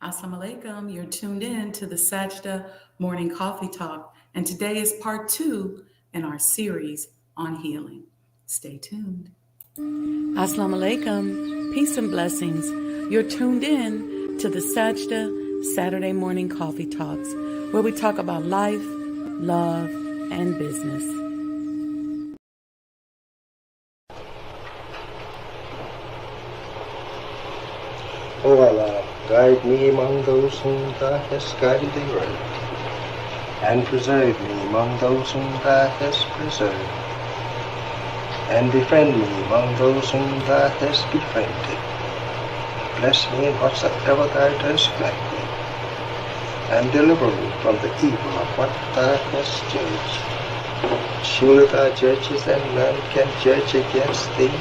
Assalamu alaikum. You're tuned in to the Sajdah Morning Coffee Talk, and today is part two in our series on healing. Stay tuned. Assalamu alaikum. Peace and blessings. You're tuned in to the Sajdah Saturday Morning Coffee Talks, where we talk about life, love, and business. O Allah, guide me among those whom Thou hast guided aright, and preserve me among those whom Thou hast preserved, and befriend me among those whom Thou hast befriended. Bless me in whatsoever Thou dost grant me, and deliver me from the evil of what Thou hast judged. Surely Thou judgest, and none can judge against Thee.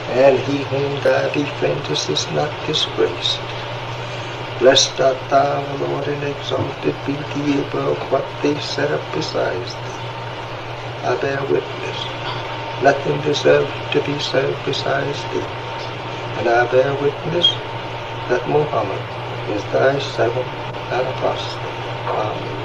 And he whom Thou befriendest is not disgraced. Blessed art Thou, O Lord, and exalted be Thee above what they set up besides Thee. I bear witness, nothing deserves to be served besides Thee. And I bear witness that Muhammad is Thy servant and apostle. Amen.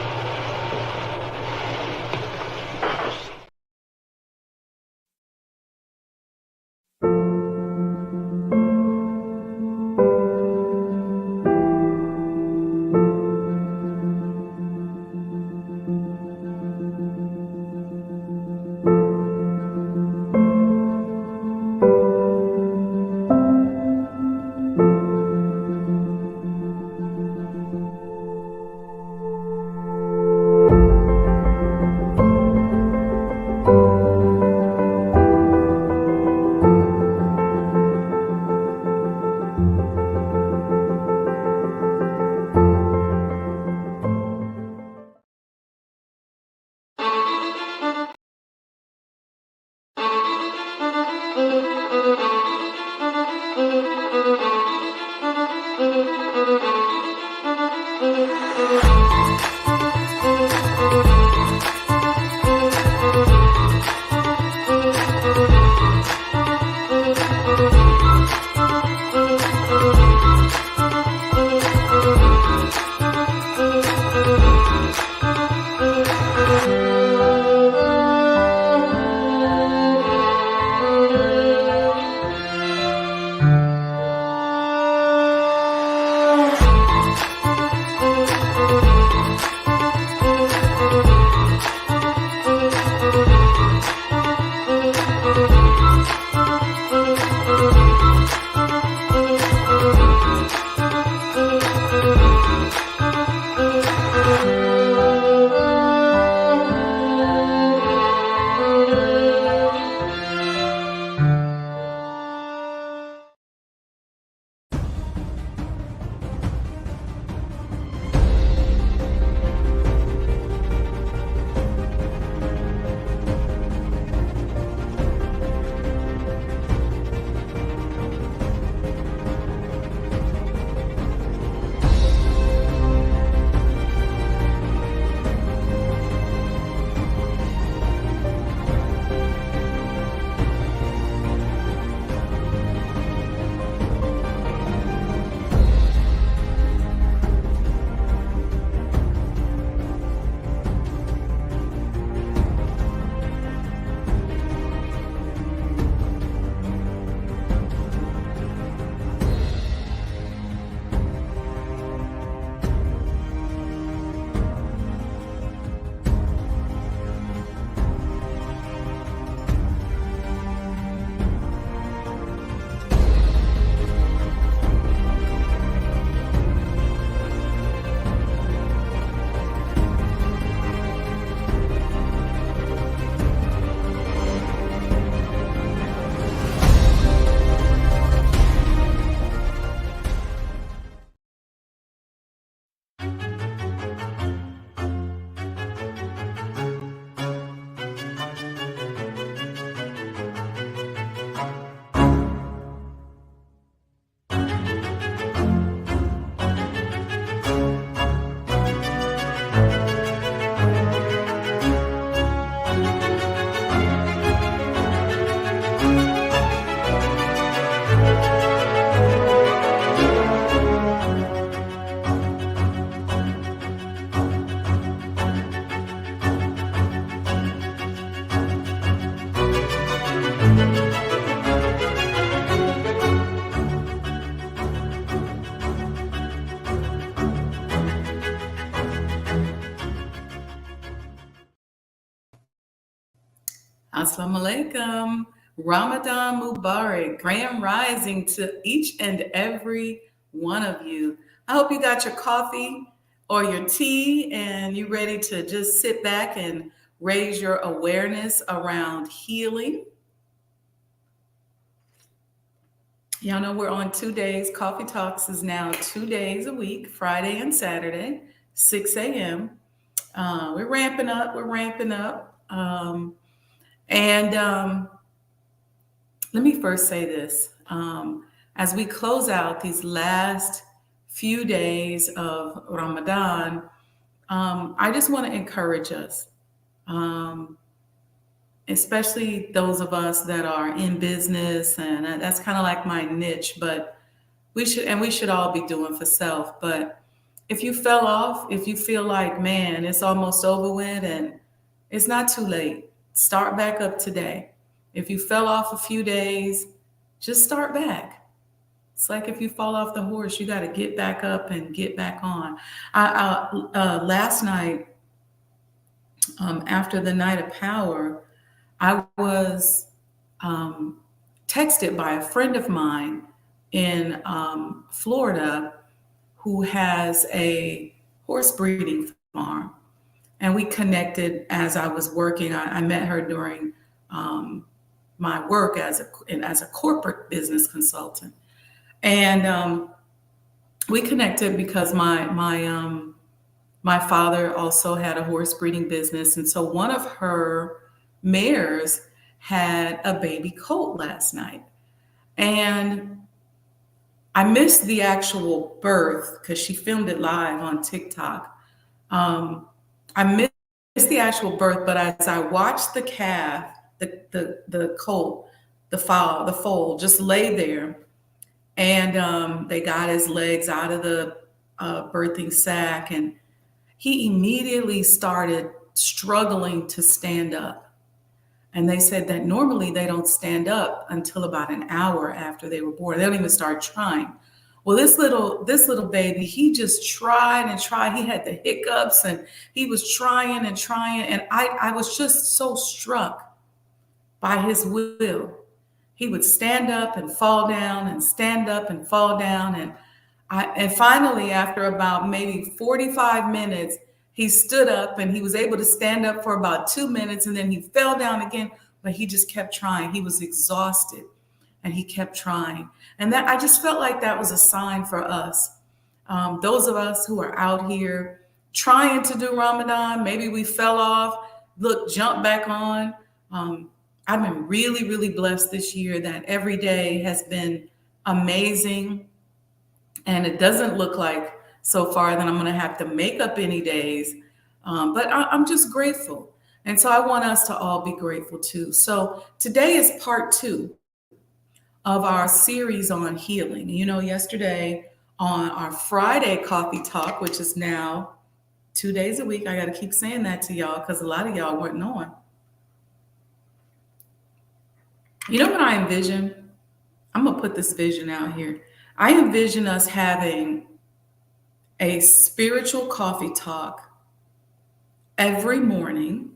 Assalamu alaikum. Ramadan Mubarak. Grand rising to each and every one of you. I hope you got your coffee or your tea and you ready to just sit back and raise your awareness around healing. Y'all know we're on 2 days. Coffee Talks is now 2 days a week, Friday and Saturday, 6 a.m. We're ramping up. We're ramping up. And let me first say this. As we close out these last few days of Ramadan, I just want to encourage us, um, especially those of us that are in business, and that's kind of like my niche, but we should all be doing for self. But if you fell off, if you feel like, man, it's almost over with and it's not too late, start back up today. If you fell off a few days, just start back. It's like if you fall off the horse, you got to get back up and get back on. Last night, after the night of power, I was um, texted by a friend of mine in Florida who has a horse breeding farm. And we connected as I was working. I met her during my work as a corporate business consultant. And we connected because my father also had a horse breeding business, and so one of her mares had a baby colt last night, and I missed the actual birth because she filmed it live on TikTok. I missed the actual birth, but as I watched the calf, the colt, the foal, just lay there, and they got his legs out of the birthing sack, and he immediately started struggling to stand up. And they said that normally they don't stand up until about an hour after they were born. They don't even start trying. Well, this little baby, he just tried and tried. He had the hiccups and he was trying and trying. And I was just so struck by his will. He would stand up and fall down and stand up and fall down. And finally, after about maybe 45 minutes, he stood up and he was able to stand up for about 2 minutes, and then he fell down again, but he just kept trying. He was exhausted and he kept trying. And that I just felt like that was a sign for us. Those of us who are out here trying to do Ramadan, maybe we fell off, look, jump back on. I've been really, really blessed this year that every day has been amazing. And it doesn't look like so far that I'm going to have to make up any days. But I'm just grateful. And so I want us to all be grateful too. So today is part 2 of our series on healing. You know, yesterday on our Friday coffee talk, which is now 2 days a week, I got to keep saying that to y'all because a lot of y'all weren't on. You know what I envision? I'm going to put this vision out here. I envision us having a spiritual coffee talk every morning.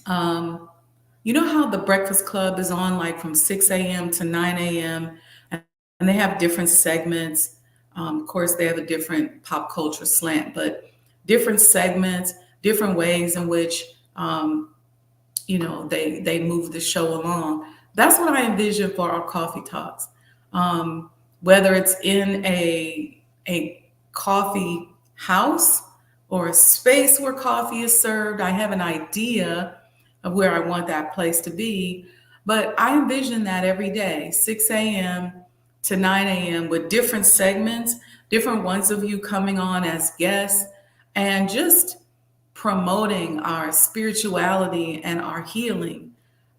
You know how the Breakfast Club is on like from 6 a.m. to 9 a.m. and they have different segments. Of course, they have a different pop culture slant, but different segments, different ways in which they move the show along. That's what I envision for our coffee talks. Whether it's in a coffee house or a space where coffee is served, I have an idea of where I want that place to be. But I envision that every day, 6 a.m. to 9 a.m. with different segments, different ones of you coming on as guests, and just promoting our spirituality and our healing.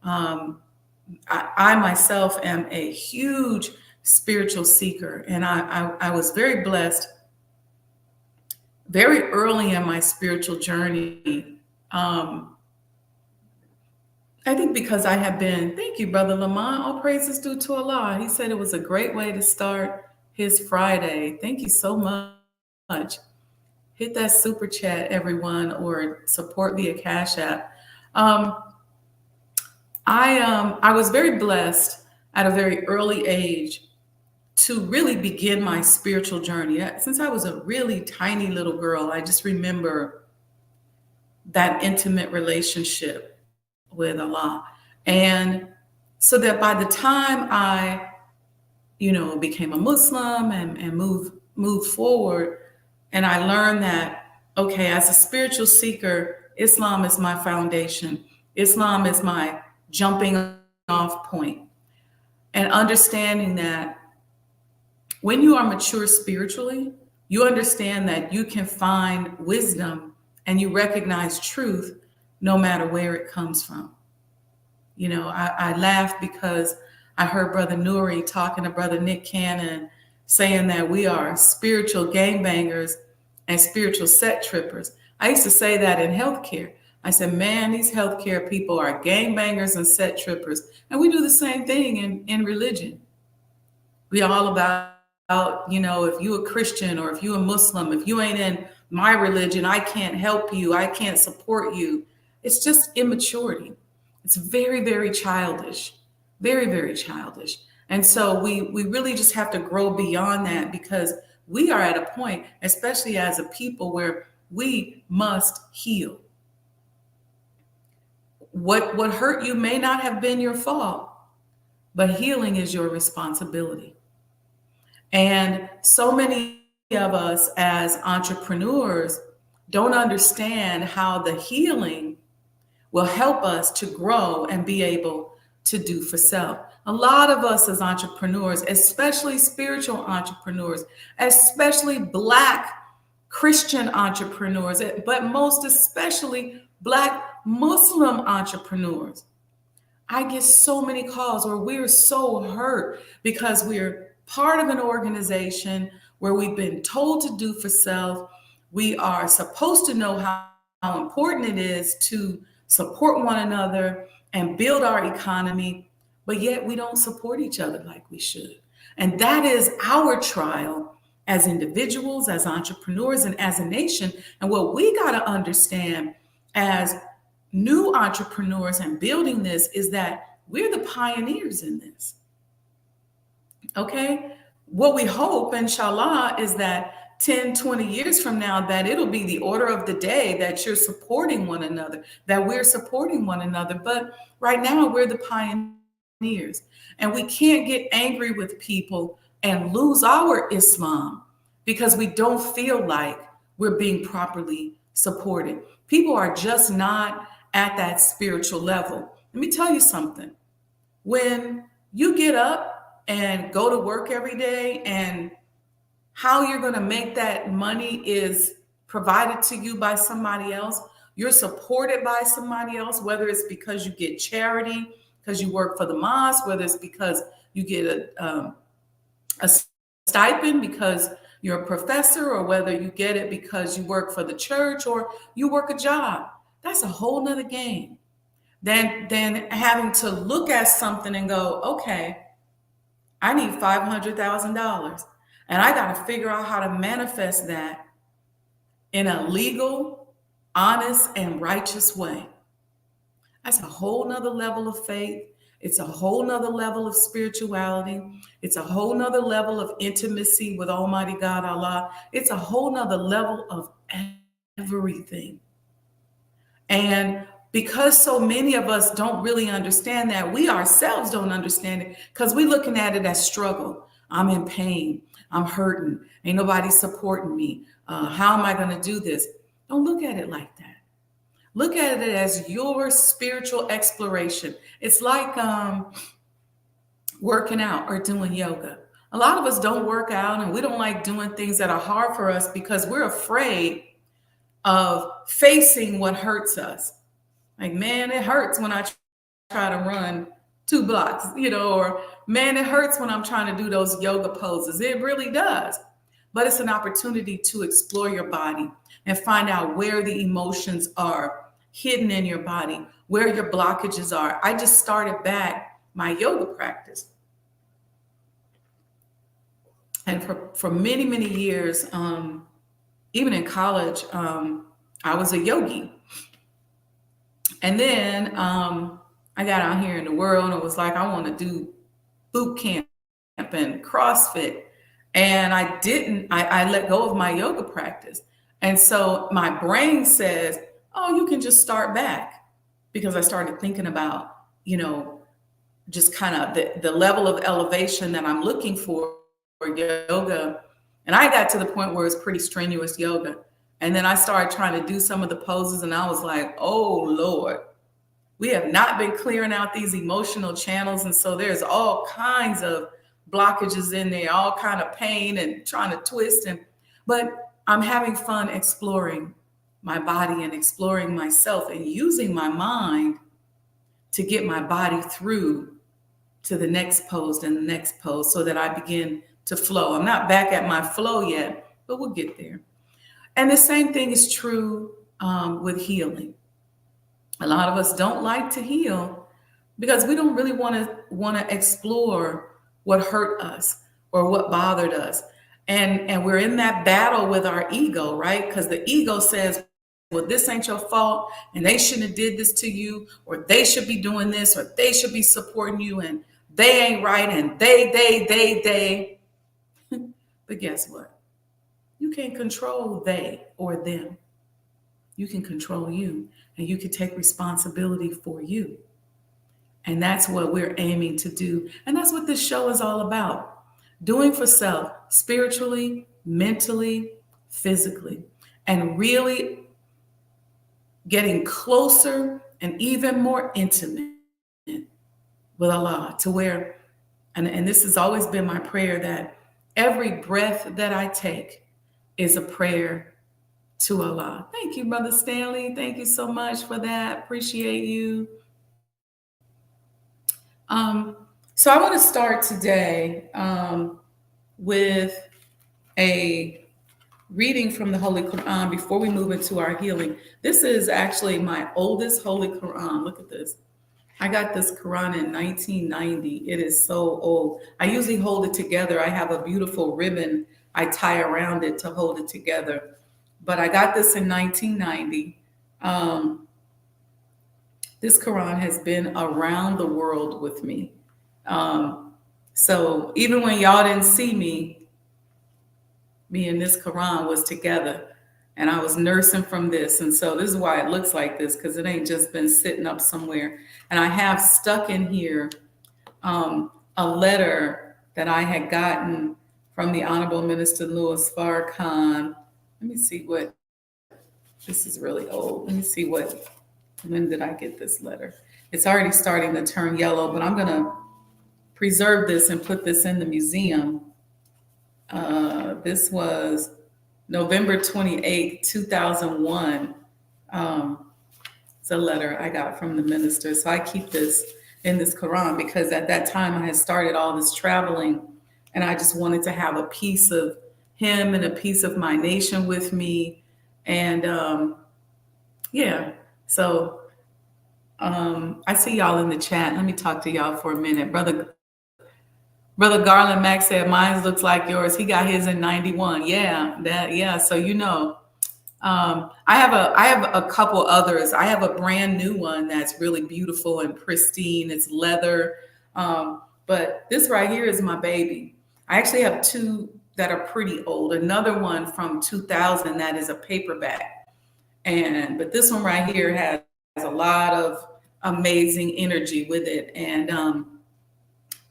I myself am a huge spiritual seeker, and I was very blessed very early in my spiritual journey. I think because I have been, thank you, Brother Lamont, all praises due to Allah. He said it was a great way to start his Friday. Thank you so much. Hit that super chat, everyone, or support via Cash App. I was very blessed at a very early age to really begin my spiritual journey. Since I was a really tiny little girl, I just remember that intimate relationship with Allah. And so that by the time I, became a Muslim and moved forward, and I learned that, okay, as a spiritual seeker, Islam is my foundation. Islam is my jumping off point. And understanding that when you are mature spiritually, you understand that you can find wisdom and you recognize truth no matter where it comes from. I laugh because I heard Brother Nuri talking to Brother Nick Cannon saying that we are spiritual gangbangers and spiritual set trippers. I used to say that in healthcare. I said, man, these healthcare people are gangbangers and set trippers. And we do the same thing in religion. We all about, if you a Christian or if you a Muslim, if you ain't in my religion, I can't help you. I can't support you. It's just immaturity. It's very, very childish, very, very childish. And so we really just have to grow beyond that, because we are at a point, especially as a people, where we must heal. What hurt you may not have been your fault, but healing is your responsibility. And so many of us as entrepreneurs don't understand how the healing will help us to grow and be able to do for self. A lot of us as entrepreneurs, especially spiritual entrepreneurs, especially Black Christian entrepreneurs, but most especially Black Muslim entrepreneurs, I get so many calls where we're so hurt because we're part of an organization where we've been told to do for self. We are supposed to know how important it is to support one another and build our economy, but yet we don't support each other like we should. And that is our trial as individuals, as entrepreneurs, and as a nation. And what we got to understand as new entrepreneurs and building this is that we're the pioneers in this. Okay? What we hope, inshallah, is that 10, 20 years from now, that it'll be the order of the day that you're supporting one another, that we're supporting one another. But right now, we're the pioneers. And we can't get angry with people and lose our Islam because we don't feel like we're being properly supported. People are just not at that spiritual level. Let me tell you something. When you get up and go to work every day, and how you're going to make that money is provided to you by somebody else, you're supported by somebody else, whether it's because you get charity, because you work for the mosque, whether it's because you get a stipend because you're a professor, or whether you get it because you work for the church or you work a job. That's a whole nother game than having to look at something and go, okay, I need $500,000 and I got to figure out how to manifest that in a legal, honest, and righteous way. That's a whole nother level of faith. It's a whole nother level of spirituality. It's a whole nother level of intimacy with Almighty God, Allah. It's a whole nother level of everything. And because so many of us don't really understand that, we ourselves don't understand it because we're looking at it as struggle. I'm in pain. I'm hurting. Ain't nobody supporting me. How am I going to do this? Don't look at it like that. Look at it as your spiritual exploration. It's like working out or doing yoga. A lot of us don't work out, and we don't like doing things that are hard for us because we're afraid of facing what hurts us. Like, man, it hurts when I try to run 2 blocks, or man, it hurts when I'm trying to do those yoga poses. It really does. But it's an opportunity to explore your body and find out where the emotions are hidden in your body, where your blockages are. I just started back my yoga practice. And for many, many years, even in college, I was a yogi. And then I got out here in the world and was like, I want to do boot camp and CrossFit. And I didn't, I let go of my yoga practice. And so my brain says, oh, you can just start back, because I started thinking about, you know, just kind of the level of elevation that I'm looking for yoga. And I got to the point where it's pretty strenuous yoga. And then I started trying to do some of the poses, and I was like, oh, Lord, we have not been clearing out these emotional channels. And so there's all kinds of blockages in there, all kind of pain and trying to twist. But I'm having fun exploring my body and exploring myself and using my mind to get my body through to the next pose and the next pose so that I begin to flow. I'm not back at my flow yet, but we'll get there. And the same thing is true with healing. A lot of us don't like to heal because we don't really want to explore what hurt us or what bothered us. And we're in that battle with our ego, right? Because the ego says, well, this ain't your fault, and they shouldn't have did this to you, or they should be doing this, or they should be supporting you, and they ain't right, and they. But guess what? You can't control they or them. You can control you, and you can take responsibility for you. And that's what we're aiming to do. And that's what this show is all about. Doing for self, spiritually, mentally, physically, and really getting closer and even more intimate with Allah, to where, and this has always been my prayer, that every breath that I take is a prayer to Allah. Thank you, Brother Stanley. Thank you so much for that. Appreciate you. So I want to start today with a reading from the Holy Quran before we move into our healing. This is actually my oldest Holy Quran. Look at this. I got this Quran in 1990. It is so old. I usually hold it together. I have a beautiful ribbon I tie around it to hold it together. But I got this in 1990. This Quran has been around the world with me. So even when y'all didn't see me and this Quran was together, and I was nursing from this. And so this is why it looks like this, because it ain't just been sitting up somewhere. And I have stuck in here a letter that I had gotten from the Honorable Minister Louis Farrakhan. Let me see what, this is really old. Let me see when did I get this letter? It's already starting to turn yellow, but I'm going to preserve this and put this in the museum. This was November 28th, 2001. It's a letter I got from the minister. So I keep this in this Quran because at that time I had started all this traveling, and I just wanted to have a piece of him and a piece of my nation with me. And yeah, so I see y'all in the chat. Let me talk to y'all for a minute. Brother Garland Mack said, mine looks like yours. He got his in 91. Yeah. So, I have a couple others. I have a brand new one that's really beautiful and pristine. It's leather. But this right here is my baby. I actually have two that are pretty old. Another one from 2000 that is a paperback. But this one right here has a lot of amazing energy with it. And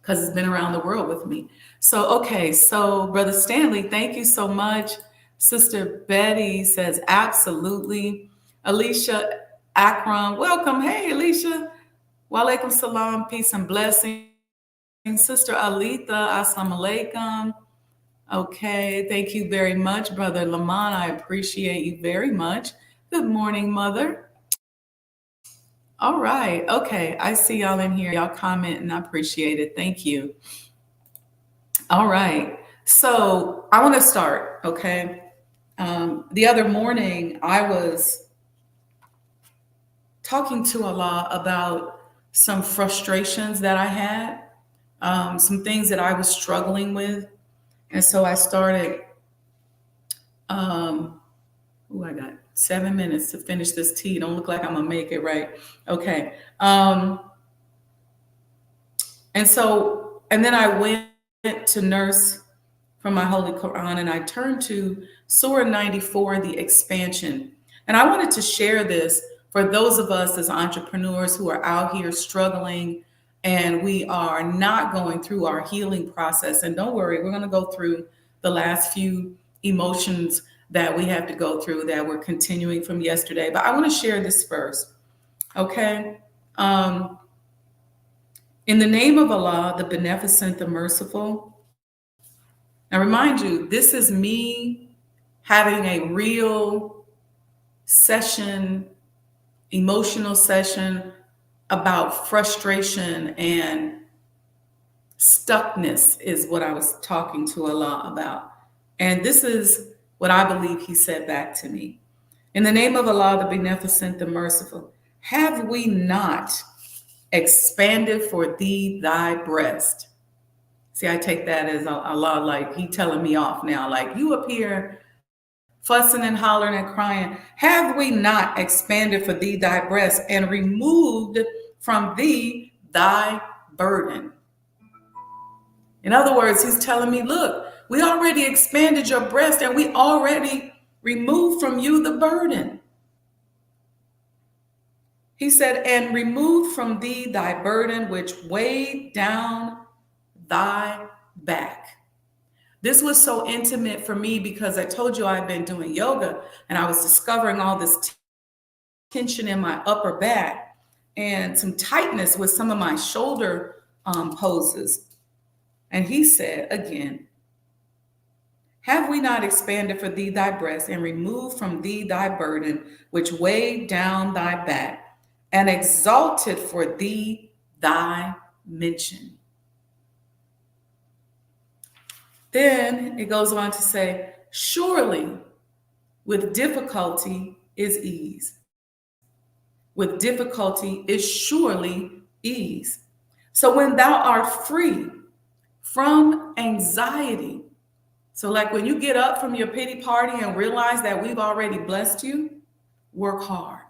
because it's been around the world with me. So, okay. So Brother Stanley, thank you so much. Sister Betty says, absolutely. Alicia Akram, welcome. Hey, Alicia. Walaikum salam, peace and blessings. Sister Alita, assalamu alaikum. Okay, thank you very much, Brother Lamont. I appreciate you very much. Good morning, Mother. All right. Okay. I see y'all in here. Y'all comment and I appreciate it. Thank you. All right. So I want to start. Okay. The other morning, I was talking to Allah about some frustrations that I had, some things that I was struggling with. And so I started, I got 7 minutes to finish this tea. Don't look like I'm gonna make it, right? Okay. And then I went to nurse from my Holy Quran and I turned to Surah 94, the expansion. And I wanted to share this for those of us as entrepreneurs who are out here struggling and we are not going through our healing process. And don't worry, we're going to go through the last few emotions that we have to go through that we're continuing from yesterday. But I want to share this first, okay? In the name of Allah, the Beneficent, the Merciful. Now, remind you, this is me having a real session, emotional session about frustration and stuckness, is what I was talking to Allah about. And this is what I believe He said back to me. In the name of Allah, the Beneficent, the Merciful, have we not expanded for thee thy breast? See, I take that as Allah, like He telling me off now, like you up here fussing and hollering and crying. Have we not expanded for thee thy breast and removed from thee thy burden? In other words, He's telling me, look, we already expanded your breast and we already removed from you the burden. He said, and removed from thee thy burden which weighed down thy back. This was so intimate for me because I told you I've been doing yoga and I was discovering all this tension in my upper back and some tightness with some of my shoulder poses. And He said again, have we not expanded for thee thy breast and removed from thee thy burden which weighed down thy back and exalted for thee thy mention? Then it goes on to say, surely with difficulty is ease. With difficulty is surely ease. So when thou art free from anxiety, so like when you get up from your pity party and realize that we've already blessed you, work hard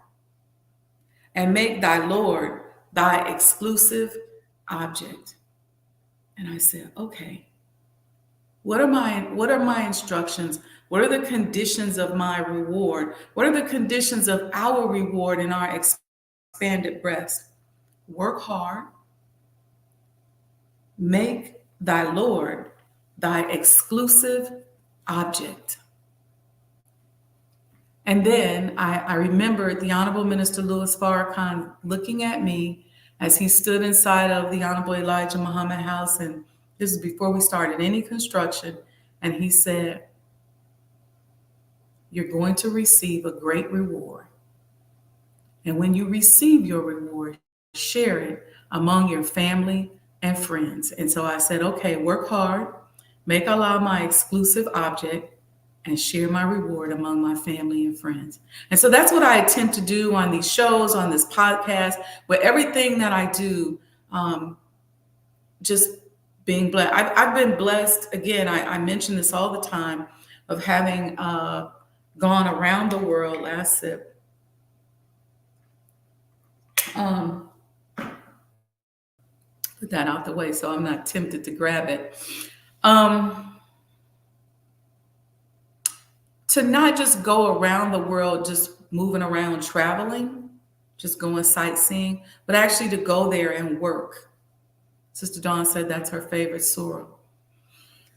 and make thy Lord thy exclusive object. And I said, okay. What are my instructions? What are the conditions of my reward? What are the conditions of our reward in our expanded breast? Work hard. Make thy Lord thy exclusive object. And then I remembered the Honorable Minister Louis Farrakhan looking at me as he stood inside of the Honorable Elijah Muhammad House, and this is before we started any construction. And he said, you're going to receive a great reward. And when you receive your reward, share it among your family and friends. And so I said, okay, work hard, make Allah my exclusive object, and share my reward among my family and friends. And so that's what I attempt to do on these shows, on this podcast, with everything that I do, just being blessed. I've been blessed. Again, I mention this all the time, of having gone around the world. Last sip. Put that out the way so I'm not tempted to grab it. To not just go around the world, just moving around, traveling, just going sightseeing, but actually to go there and work. Sister Dawn said that's her favorite surah.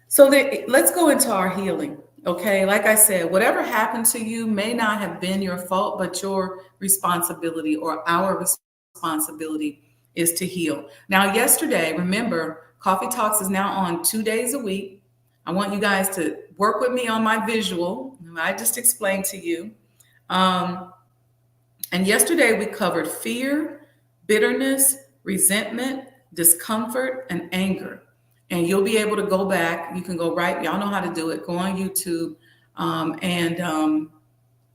So let's go into our healing, okay? Like I said, whatever happened to you may not have been your fault, but your responsibility, or our responsibility, is to heal. Now, yesterday, remember, Coffee Talks is now on 2 days a week. I want you guys to work with me on my visual. I just explained to you. And yesterday we covered fear, bitterness, resentment, discomfort, and anger. And you'll be able to go back. You can go right. Y'all know how to do it. Go on YouTube and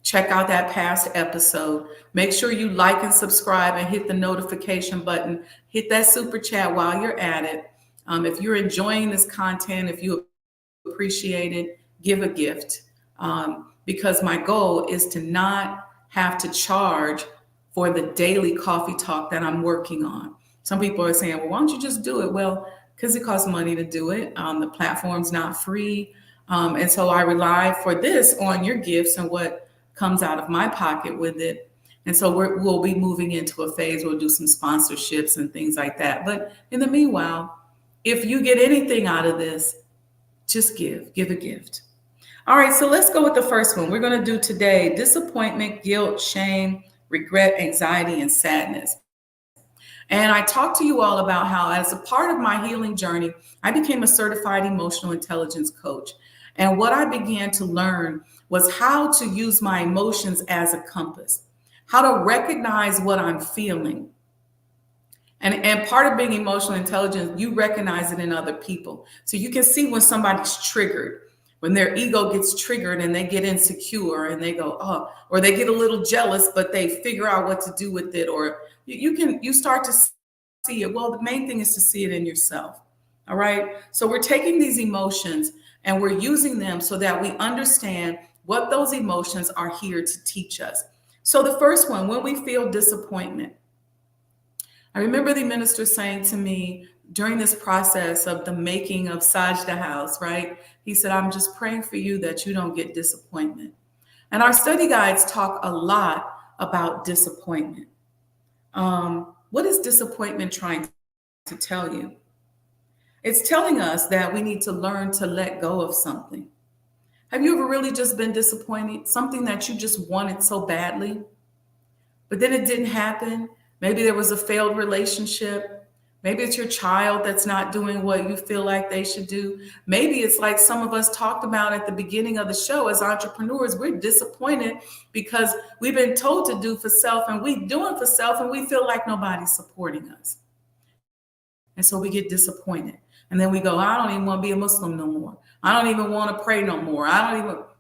check out that past episode. Make sure you like and subscribe and hit the notification button. Hit that super chat while you're at it. If you're enjoying this content, if you appreciate it, give a gift. Because my goal is to not have to charge for the daily coffee talk that I'm working on. Some people are saying, well, why don't you just do it? Well, because it costs money to do it. The platform's not free. And so I rely for this on your gifts and what comes out of my pocket with it. And so we'll be moving into a phase. We'll do some sponsorships and things like that. But in the meanwhile, if you get anything out of this, just give a gift. All right, so let's go with the first one. We're going to do today disappointment, guilt, shame, regret, anxiety, and sadness. And I talked to you all about how, as a part of my healing journey, I became a certified emotional intelligence coach. And what I began to learn was how to use my emotions as a compass, how to recognize what I'm feeling. And part of being emotional intelligence, you recognize it in other people. So you can see when somebody's triggered, when their ego gets triggered and they get insecure and they go, oh, or they get a little jealous, but they figure out what to do with it. Or you start to see it. Well, the main thing is to see it in yourself. All right. So we're taking these emotions and we're using them so that we understand what those emotions are here to teach us. So the first one, when we feel disappointment. I remember the minister saying to me during this process of the making of Sajdah House, right? He said, I'm just praying for you that you don't get disappointment. And our study guides talk a lot about disappointment. What is disappointment trying to tell you? It's telling us that we need to learn to let go of something. Have you ever really just been disappointed? Something that you just wanted so badly, but then it didn't happen. Maybe there was a failed relationship. Maybe it's your child that's not doing what you feel like they should do. Maybe it's like some of us talked about at the beginning of the show. As entrepreneurs, we're disappointed because we've been told to do for self and we doing for self and we feel like nobody's supporting us. And so we get disappointed. And then we go, I don't even want to be a Muslim no more. I don't even want to pray no more.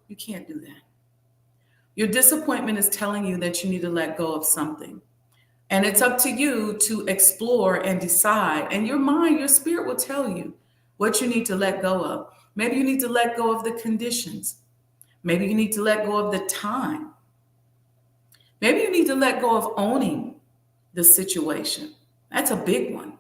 You can't do that. Your disappointment is telling you that you need to let go of something. And it's up to you to explore and decide. And your mind, your spirit will tell you what you need to let go of. Maybe you need to let go of the conditions. Maybe you need to let go of the time. Maybe you need to let go of owning the situation. That's a big one.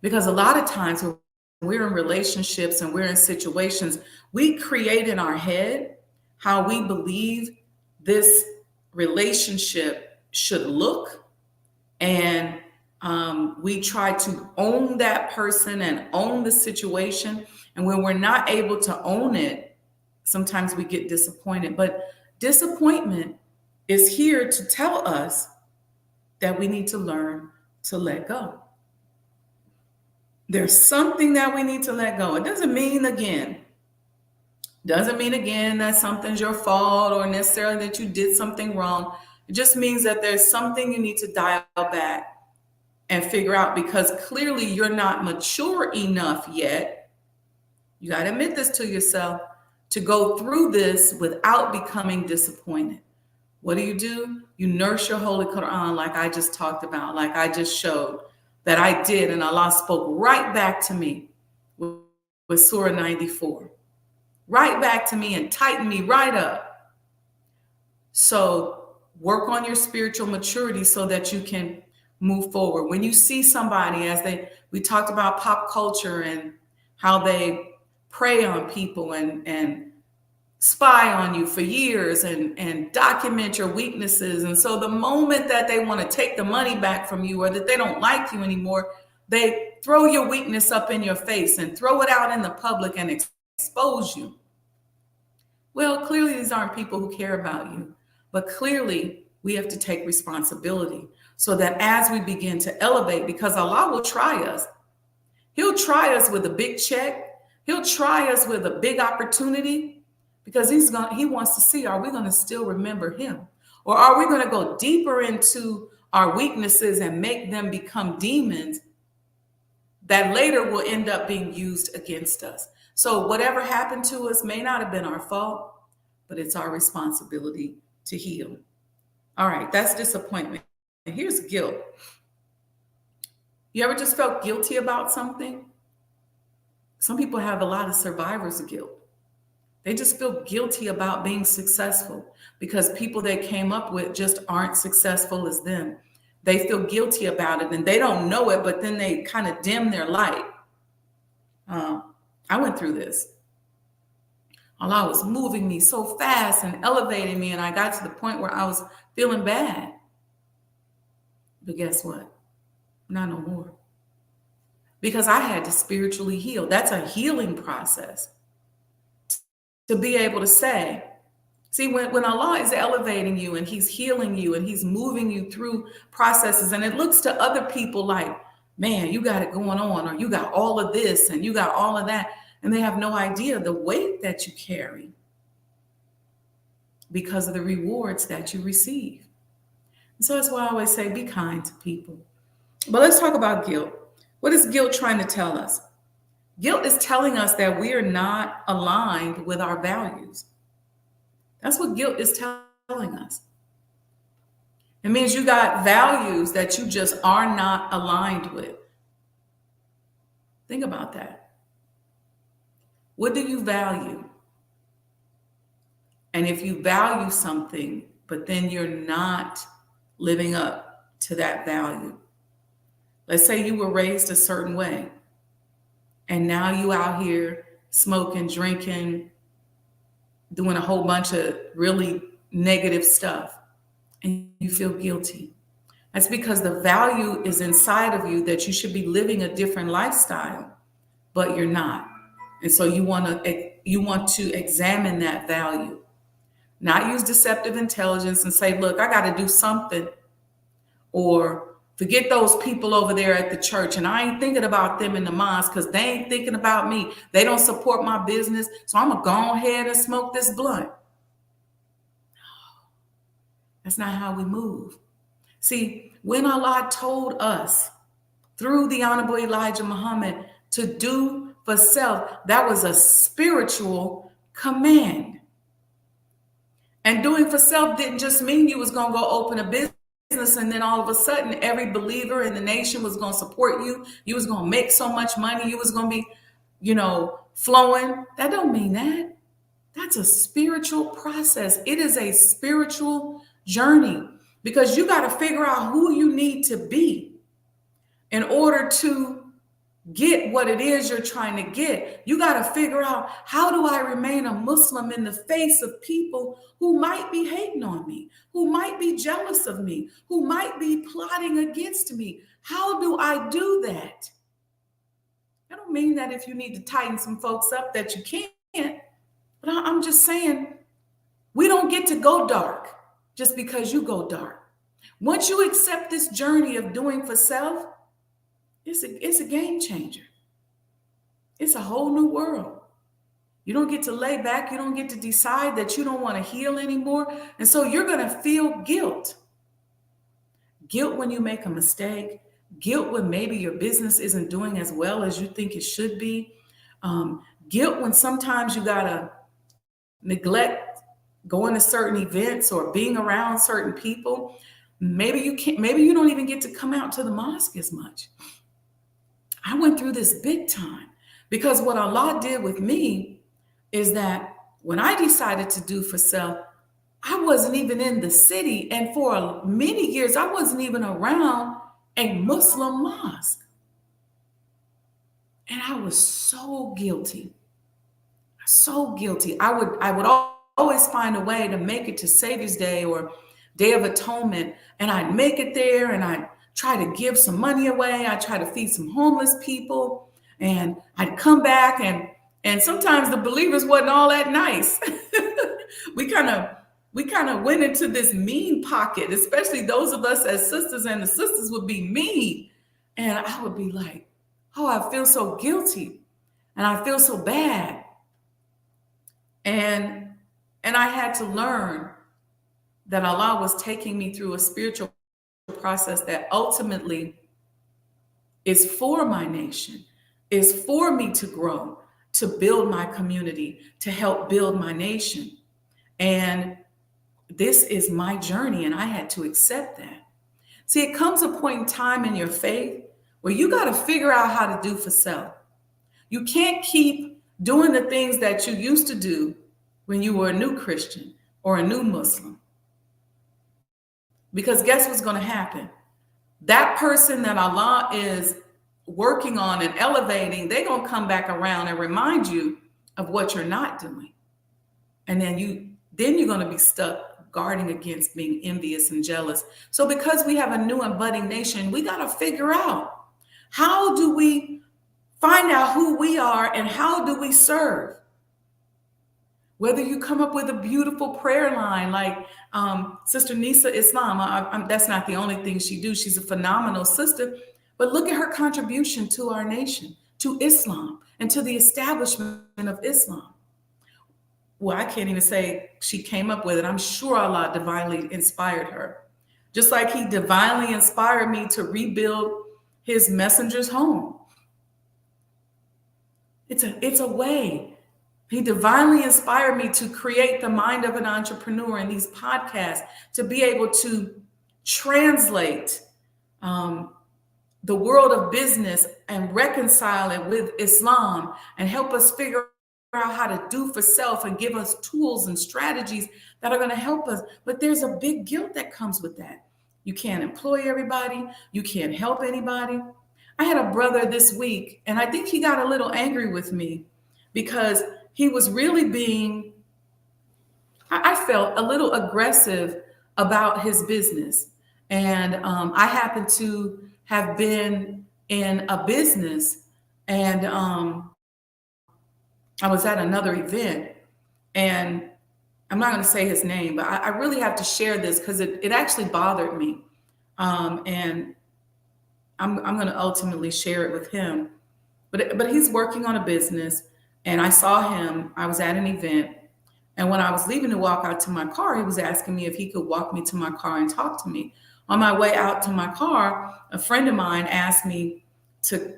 Because a lot of times when we're in relationships and we're in situations, we create in our head how we believe this relationship should look. And we try to own that person and own the situation. And when we're not able to own it, sometimes we get disappointed. But disappointment is here to tell us that we need to learn to let go. There's something that we need to let go. It doesn't mean again that something's your fault or necessarily that you did something wrong. It just means that there's something you need to dial back and figure out because clearly you're not mature enough yet. You got to admit this to yourself to go through this without becoming disappointed. What do? You nurse your Holy Quran like I just talked about, like I just showed that I did. And Allah spoke right back to me with Surah 94. Right back to me and tightened me right up. So work on your spiritual maturity so that you can move forward. When you see somebody, we talked about pop culture and how they prey on people and spy on you for years and document your weaknesses. And so the moment that they want to take the money back from you or that they don't like you anymore, they throw your weakness up in your face and throw it out in the public and expose you. Well, clearly these aren't people who care about you, but clearly we have to take responsibility so that as we begin to elevate, because Allah will try us. He'll try us with a big check. He'll try us with a big opportunity because he wants to see, are we going to still remember him? Or are we going to go deeper into our weaknesses and make them become demons that later will end up being used against us? So whatever happened to us may not have been our fault, but it's our responsibility to heal. All right, that's disappointment. And here's guilt. You ever just felt guilty about something? Some people have a lot of survivor's guilt. They just feel guilty about being successful because people they came up with just aren't successful as them. they feel guilty about it and they don't know it, but then they kind of dim their light. I went through this. Allah was moving me so fast and elevating me, and I got to the point where I was feeling bad. But guess what? Not no more. Because I had to spiritually heal. That's a healing process. To be able to say, see, when Allah is elevating you and he's healing you and he's moving you through processes, and it looks to other people like, man, you got it going on, or you got all of this and you got all of that. And they have no idea the weight that you carry because of the rewards that you receive. And so that's why I always say, be kind to people. But let's talk about guilt. What is guilt trying to tell us? Guilt is telling us that we are not aligned with our values. That's what guilt is telling us. It means you got values that you just are not aligned with. Think about that. What do you value? And if you value something, but then you're not living up to that value. Let's say you were raised a certain way, and now you out here smoking, drinking, doing a whole bunch of really negative stuff, and you feel guilty. That's because the value is inside of you that you should be living a different lifestyle, but you're not. And so you want to examine that value, not use deceptive intelligence and say, look, I got to do something, or forget those people over there at the church, and I ain't thinking about them in the mosque because they ain't thinking about me. They don't support my business, so I'm going to go ahead and smoke this blunt. That's not how we move. See, when Allah told us through the Honorable Elijah Muhammad to do for self, that was a spiritual command. And doing for self didn't just mean you was going to go open a business and then all of a sudden every believer in the nation was going to support you. You was going to make so much money. You was going to be, flowing. That don't mean that. That's a spiritual process. It is a spiritual journey because you got to figure out who you need to be in order to get what it is you're trying to get. You got to figure out, how do I remain a Muslim in the face of people who might be hating on me, who might be jealous of me, who might be plotting against me? How do I do that? I don't mean that if you need to tighten some folks up that you can't, but I'm just saying we don't get to go dark just because you go dark. Once you accept this journey of doing for self, it's a game changer. It's a whole new world. You don't get to lay back. You don't get to decide that you don't want to heal anymore. And so you're going to feel guilt. Guilt when you make a mistake. Guilt when maybe your business isn't doing as well as you think it should be. Guilt when sometimes you got to neglect going to certain events or being around certain people. Maybe you don't even get to come out to the mosque as much. I went through this big time because what Allah did with me is that when I decided to do for self, I wasn't even in the city. And for many years, I wasn't even around a Muslim mosque. And I was so guilty. So guilty. I would always find a way to make it to Savior's Day or Day of Atonement. And I'd make it there and I'd try to give some money away. I try to feed some homeless people, and I'd come back and sometimes the believers wasn't all that nice. We kind of went into this mean pocket, especially those of us as sisters, and the sisters would be mean. And I would be like, oh, I feel so guilty and I feel so bad. And I had to learn that Allah was taking me through a spiritual process that ultimately is for my nation, is for me to grow, to build my community, to help build my nation. And this is my journey, and I had to accept that. See, it comes a point in time in your faith where you got to figure out how to do for self. You can't keep doing the things that you used to do when you were a new Christian or a new Muslim. Because guess what's going to happen? that person that Allah is working on and elevating, they're going to come back around and remind you of what you're not doing. And then you're going to be stuck guarding against being envious and jealous. So because we have a new and budding nation, we got to figure out, how do we find out who we are and how do we serve? Whether you come up with a beautiful prayer line like Sister Nisa Islam, that's not the only thing she do. She's a phenomenal sister. But look at her contribution to our nation, to Islam, and to the establishment of Islam. Well, I can't even say she came up with it. I'm sure Allah divinely inspired her. Just like he divinely inspired me to rebuild his messenger's home. It's a way. He divinely inspired me to create the mind of an entrepreneur in these podcasts, to be able to translate the world of business and reconcile it with Islam and help us figure out how to do for self and give us tools and strategies that are going to help us. But there's a big guilt that comes with that. You can't employ everybody. You can't help anybody. I had a brother this week, and I think he got a little angry with me because he was really being, I felt, a little aggressive about his business. And I happened to have been in a business, and I was at another event, and I'm not going to say his name, but I really have to share this because it actually bothered me. And I'm going to ultimately share it with him. But he's working on a business, and I saw him. I was at an event, and when I was leaving to walk out to my car, he was asking me if he could walk me to my car and talk to me. On my way out to my car, a friend of mine asked me to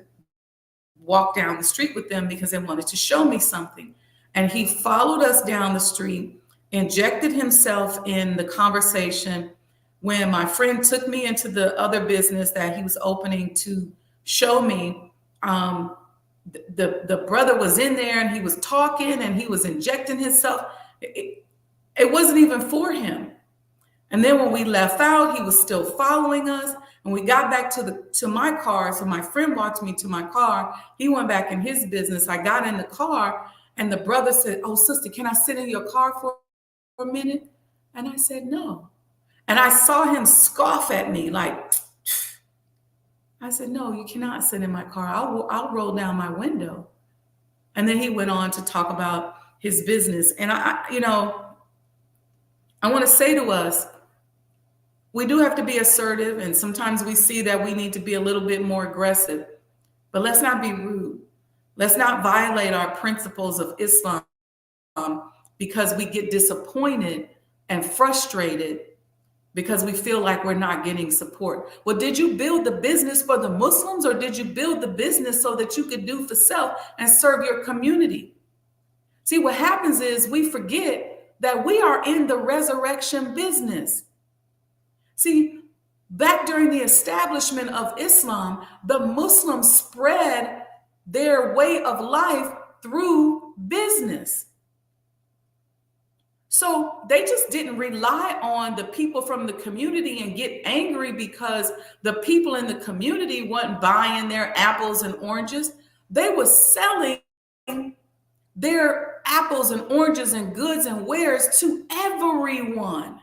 walk down the street with them because they wanted to show me something. And he followed us down the street, injected himself in the conversation. When my friend took me into the other business that he was opening to show me, the brother was in there and he was talking and he was injecting himself. It wasn't even for him. And then when we left out, he was still following us. And we got back to my car. So my friend walked me to my car. He went back in his business. I got in the car, and the brother said, "Oh, sister, can I sit in your car for a minute?" And I said, "No." And I saw him scoff at me like, I said, "No, you cannot sit in my car. I'll roll down my window." And then he went on to talk about his business. And I want to say to us, we do have to be assertive, and sometimes we see that we need to be a little bit more aggressive, but let's not be rude. Let's not violate our principles of Islam because we get disappointed and frustrated because we feel like we're not getting support. Well, did you build the business for the Muslims, or did you build the business so that you could do for self and serve your community? See, what happens is we forget that we are in the resurrection business. See, back during the establishment of Islam, the Muslims spread their way of life through business. So they just didn't rely on the people from the community and get angry because the people in the community weren't buying their apples and oranges. They were selling their apples and oranges and goods and wares to everyone.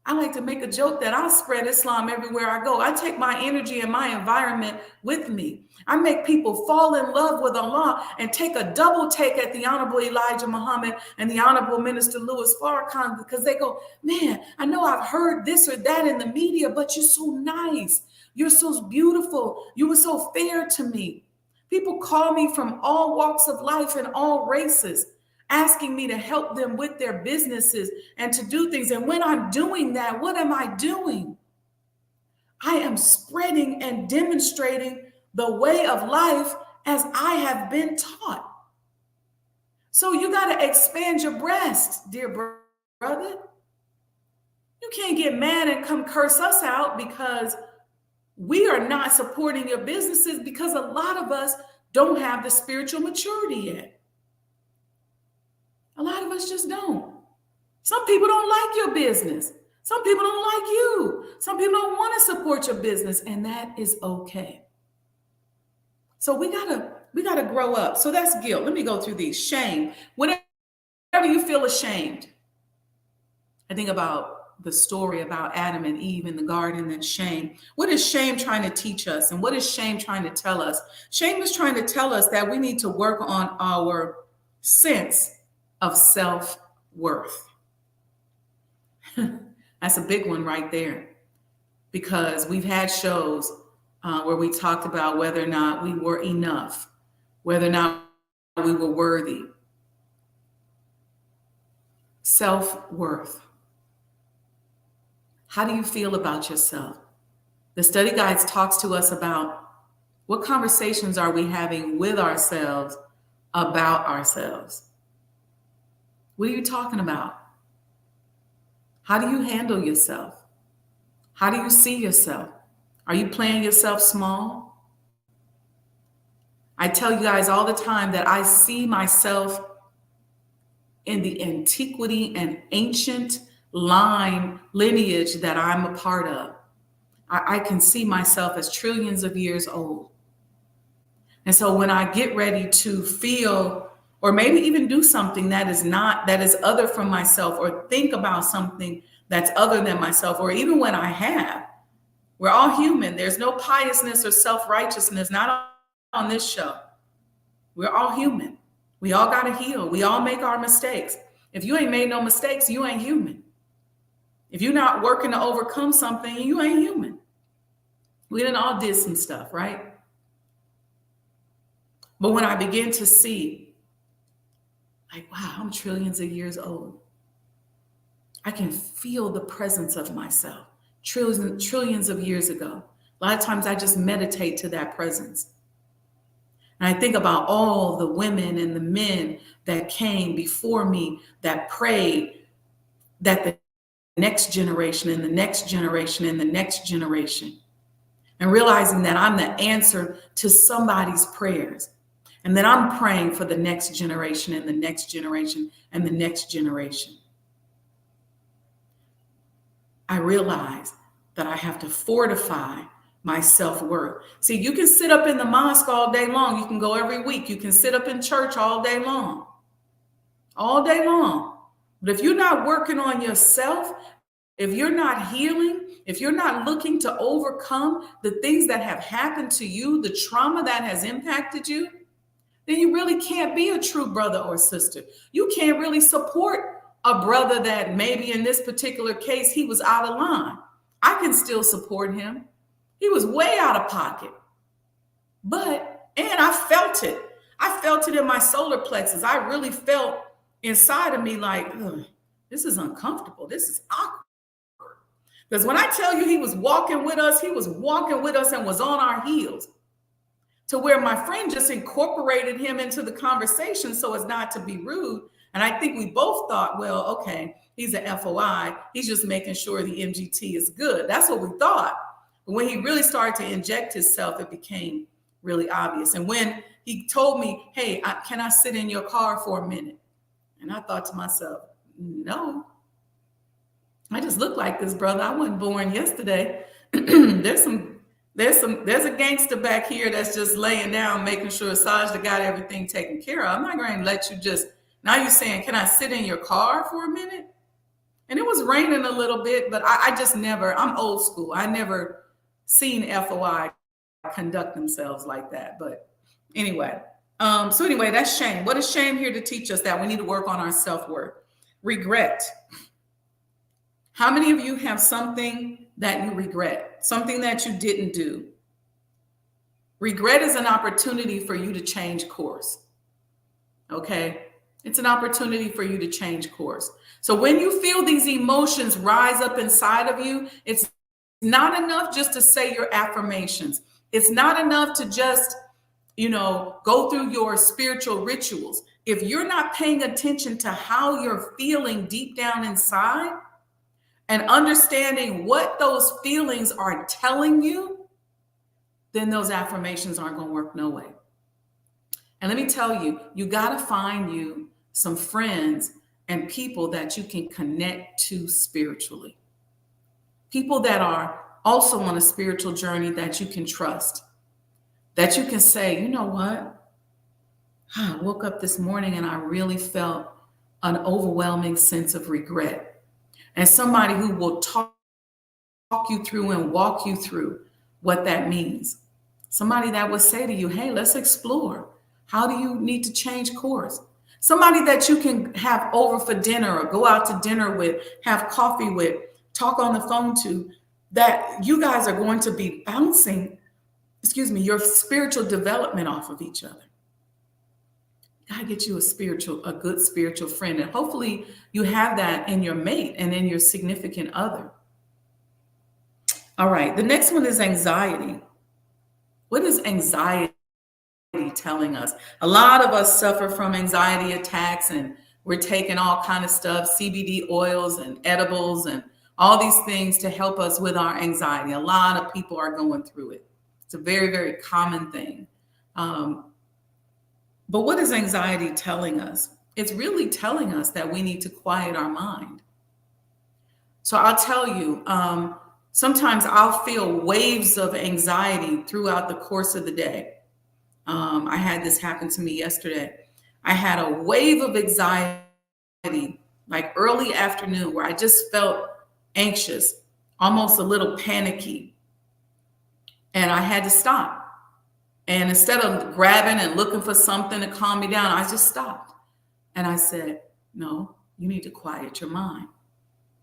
I like to make a joke that I spread Islam everywhere I go. I take my energy and my environment with me. I make people fall in love with Allah and take a double take at the Honorable Elijah Muhammad and the Honorable Minister Louis Farrakhan, because they go, "Man, I know I've heard this or that in the media, but you're so nice. You're so beautiful. You were so fair to me." People call me from all walks of life and all races, asking me to help them with their businesses and to do things. And when I'm doing that, what am I doing? I am spreading and demonstrating the way of life as I have been taught. So you got to expand your breast, dear brother. You can't get mad and come curse us out because we are not supporting your businesses, because a lot of us don't have the spiritual maturity yet. A lot of us just don't. Some people don't like your business. Some people don't like you. Some people don't want to support your business, and that is okay. So we gotta grow up. So that's guilt. Let me go through these. Shame. Whenever you feel ashamed, I think about the story about Adam and Eve in the garden and shame. What is shame trying to teach us? And what is shame trying to tell us? Shame is trying to tell us that we need to work on our sense of self-worth. That's a big one right there, because we've had shows where we talked about whether or not we were enough, whether or not we were worthy. Self-worth. How do you feel about yourself? The study guides talks to us about what conversations are we having with ourselves about ourselves. What are you talking about? How do you handle yourself? How do you see yourself? Are you playing yourself small? I tell you guys all the time that I see myself in the antiquity and ancient lineage that I'm a part of. I can see myself as trillions of years old. And so when I get ready to feel, or maybe even do something that is other from myself, or think about something that's other than myself, or even when I have, we're all human. There's no piousness or self-righteousness, not on this show. We're all human. We all got to heal. We all make our mistakes. If you ain't made no mistakes, you ain't human. If you're not working to overcome something, you ain't human. We done all did some stuff, right? But when I begin to see, like, wow, I'm trillions of years old, I can feel the presence of myself trillions of years ago. A lot of times I just meditate to that presence. And I think about all the women and the men that came before me that prayed that the next generation and the next generation and the next generation, and realizing that I'm the answer to somebody's prayers, and that I'm praying for the next generation and the next generation and the next generation. I realize that I have to fortify my self-worth. See, you can sit up in the mosque all day long. You can go every week. You can sit up in church all day long. All day long. But if you're not working on yourself, if you're not healing, if you're not looking to overcome the things that have happened to you, the trauma that has impacted you, then you really can't be a true brother or sister. You can't really support a brother that maybe in this particular case, he was out of line. I can still support him. He was way out of pocket. And I felt it. I felt it in my solar plexus. I really felt inside of me like, this is uncomfortable. This is awkward. Because when I tell you he was walking with us and was on our heels, to where my friend just incorporated him into the conversation so as not to be rude. And I think we both thought, well, okay, he's an FOI. He's just making sure the MGT is good. That's what we thought. But when he really started to inject himself, it became really obvious. And when he told me, hey, can I sit in your car for a minute? And I thought to myself, no. I just look like this, brother. I wasn't born yesterday. There's a gangster back here that's just laying down, making sure Sajdah got everything taken care of. I'm not going to let you just, now you're saying, can I sit in your car for a minute? And it was raining a little bit, but I just never, I'm old school. I never seen FOI conduct themselves like that. But anyway, that's shame. What is shame here to teach us? That we need to work on our self-worth. Regret. How many of you have something that you regret, something that you didn't do? Regret is an opportunity for you to change course. Okay? It's an opportunity for you to change course. So when you feel these emotions rise up inside of you, it's not enough just to say your affirmations. It's not enough to just, go through your spiritual rituals. If you're not paying attention to how you're feeling deep down inside and understanding what those feelings are telling you, then those affirmations aren't going to work no way. And let me tell you, you got to find you some friends and people that you can connect to spiritually. People that are also on a spiritual journey that you can trust, that you can say, you know what? I woke up this morning and I really felt an overwhelming sense of regret. And somebody who will talk you through and walk you through what that means. Somebody that would say to you, hey, let's explore. How do you need to change course? Somebody that you can have over for dinner or go out to dinner with, have coffee with, talk on the phone to, that you guys are going to be bouncing, your spiritual development off of each other. God, get you a good spiritual friend. And hopefully you have that in your mate and in your significant other. All right. The next one is anxiety. What is anxiety telling us? A lot of us suffer from anxiety attacks, and we're taking all kind of stuff, CBD oils and edibles and all these things to help us with our anxiety. A lot of people are going through it. It's a very, very common thing. But what is anxiety telling us? It's really telling us that we need to quiet our mind. So I'll tell you, sometimes I'll feel waves of anxiety throughout the course of the day. I had this happen to me yesterday. I had a wave of anxiety, like early afternoon, where I just felt anxious, almost a little panicky. And I had to stop. And instead of grabbing and looking for something to calm me down, I just stopped. And I said, no, you need to quiet your mind.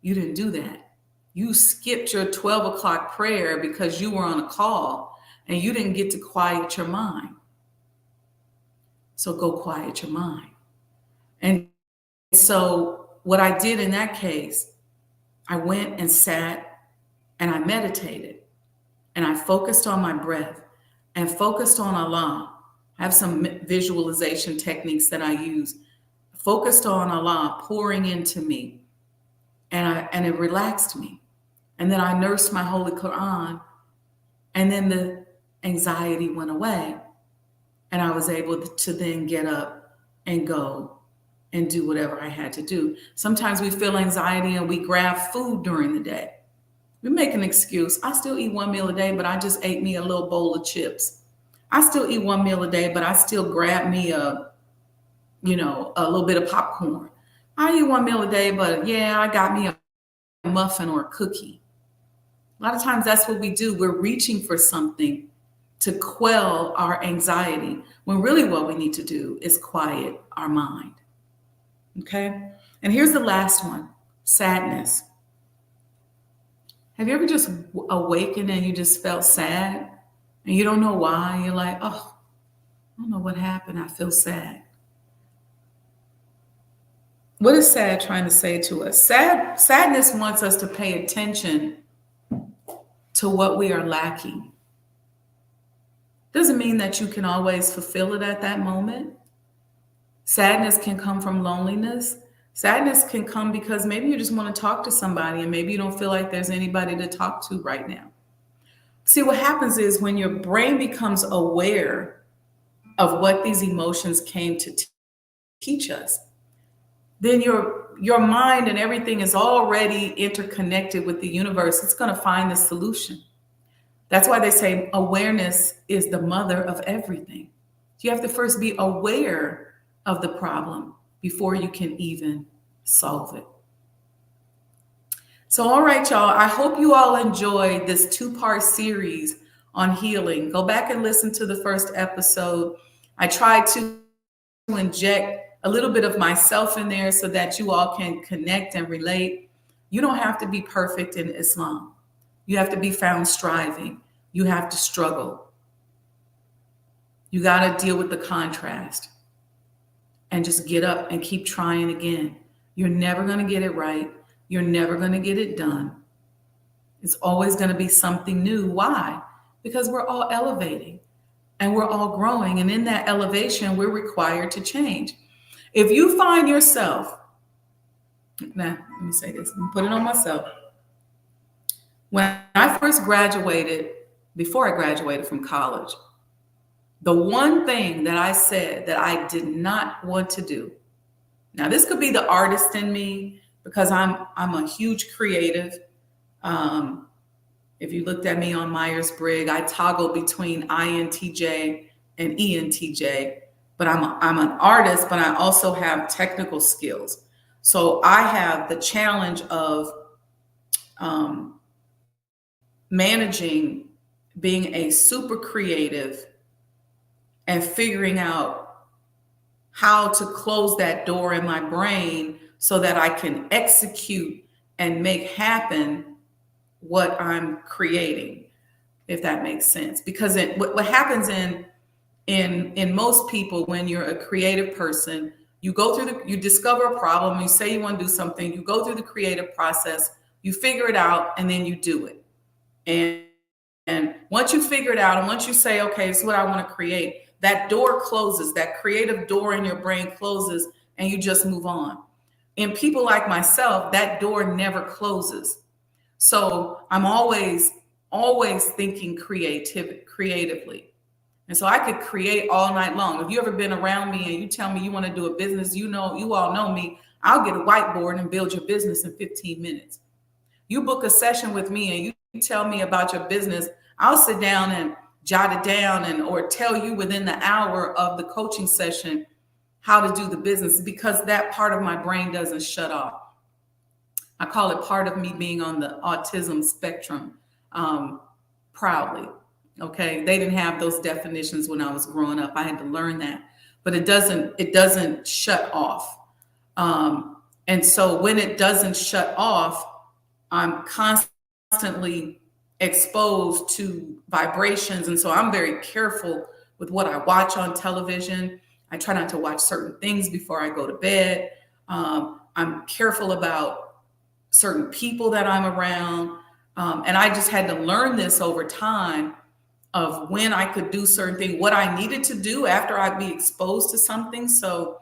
You didn't do that. You skipped your 12 o'clock prayer because you were on a call and you didn't get to quiet your mind. So go quiet your mind. And so what I did in that case, I went and sat and I meditated and I focused on my breath and focused on Allah. I have some visualization techniques that I use. Focused on Allah pouring into me, and it relaxed me. And then I nursed my Holy Quran, and then the anxiety went away, and I was able to then get up and go and do whatever I had to do. Sometimes we feel anxiety and we grab food during the day. We make an excuse. I still eat one meal a day, but I just ate me a little bowl of chips. I still eat one meal a day, but I still grab me a little bit of popcorn. I eat one meal a day, but yeah, I got me a muffin or a cookie. A lot of times that's what we do. We're reaching for something to quell our anxiety, when really what we need to do is quiet our mind. Okay? And here's the last one, sadness. Have you ever just awakened and you just felt sad and you don't know why? You're like, oh, I don't know what happened. I feel sad. What is sad trying to say to us? Sadness wants us to pay attention to what we are lacking. Doesn't mean that you can always fulfill it at that moment. Sadness can come from loneliness. Sadness can come because maybe you just want to talk to somebody and maybe you don't feel like there's anybody to talk to right now. See, what happens is when your brain becomes aware of what these emotions came to teach us, then your mind and everything is already interconnected with the universe. It's going to find the solution. That's why they say awareness is the mother of everything. You have to first be aware of the problem before you can even solve it. So, all right, y'all, I hope you all enjoyed this 2-part series on healing. Go back and listen to the first episode. I tried to inject a little bit of myself in there so that you all can connect and relate. You don't have to be perfect in Islam. You have to be found striving. You have to struggle. You got to deal with the contrast and just get up and keep trying again. You're never going to get it right. You're never going to get it done. It's always going to be something new. Why? Because we're all elevating and we're all growing. And in that elevation, we're required to change. If you find yourself, now let me say this, let me put it on myself. When I first graduated, before I graduated from college, the one thing that I said that I did not want to do. Now, this could be the artist in me because I'm a huge creative. Um, if you looked at me on Myers-Briggs, I toggle between INTJ and ENTJ, but I'm an artist, but I also have technical skills. So I have the challenge of um, managing being a super creative and figuring out how to close that door in my brain so that I can execute and make happen what I'm creating, if that makes sense. Because what happens in most people, when you're a creative person, you go through you discover a problem, you say you want to do something, you go through the creative process, you figure it out, and then you do it. And once you figure it out, and once you say, okay, this is what I want to create, that door closes, that creative door in your brain closes, and you just move on. In people like myself, that door never closes. So I'm always thinking creatively. And so I could create all night long. If you ever been around me and you tell me you want to do a business, you all know me, I'll get a whiteboard and build your business in 15 minutes. You book a session with me and you tell me about your business, I'll sit down and jot it down or tell you within the hour of the coaching session how to do the business, because that part of my brain doesn't shut off. I call it part of me being on the autism spectrum, proudly. Okay. They didn't have those definitions when I was growing up. I had to learn that, but it doesn't shut off. And so when it doesn't shut off, I'm constantly exposed to vibrations. And so I'm very careful with what I watch on television. I try not to watch certain things before I go to bed. I'm careful about certain people that I'm around. And I just had to learn this over time of when I could do certain things, what I needed to do after I'd be exposed to something. So